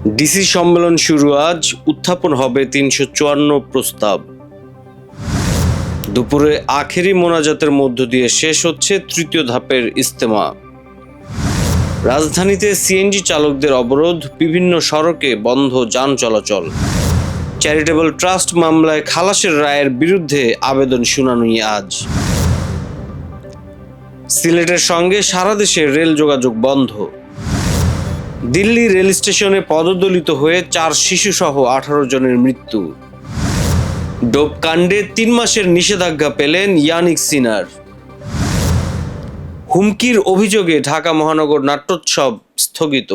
DC সম্মেলন শুরু আজ, উত্থাপন হবে ৩৫৪ প্রস্তাব। দুপুরে আখেরি মোনাজাতের মধ্য দিয়ে শেষ হচ্ছে তৃতীয় ধাপের ইজতেমা। রাজধানীতে সিএনজি চালকদের অবরোধ, বিভিন্ন সড়কে বন্ধ যান চলাচল। চ্যারিটেবল ট্রাস্ট মামলায় খালাসের রায়ের বিরুদ্ধে আবেদন শুনানি আজ। সিলেটের সঙ্গে সারা দেশে রেল যোগাযোগ বন্ধ। দিল্লি রেল স্টেশনে পদদলিত হয়ে 4 শিশুসহ 18 জনের মৃত্যু। ডোপ কাণ্ডে 3 মাসের নিষেধাজ্ঞা পেলেন ইয়ানিক সিনার। হুমকির অভিযোগে ঢাকা মহানগর নাট্যোৎসব স্থগিত।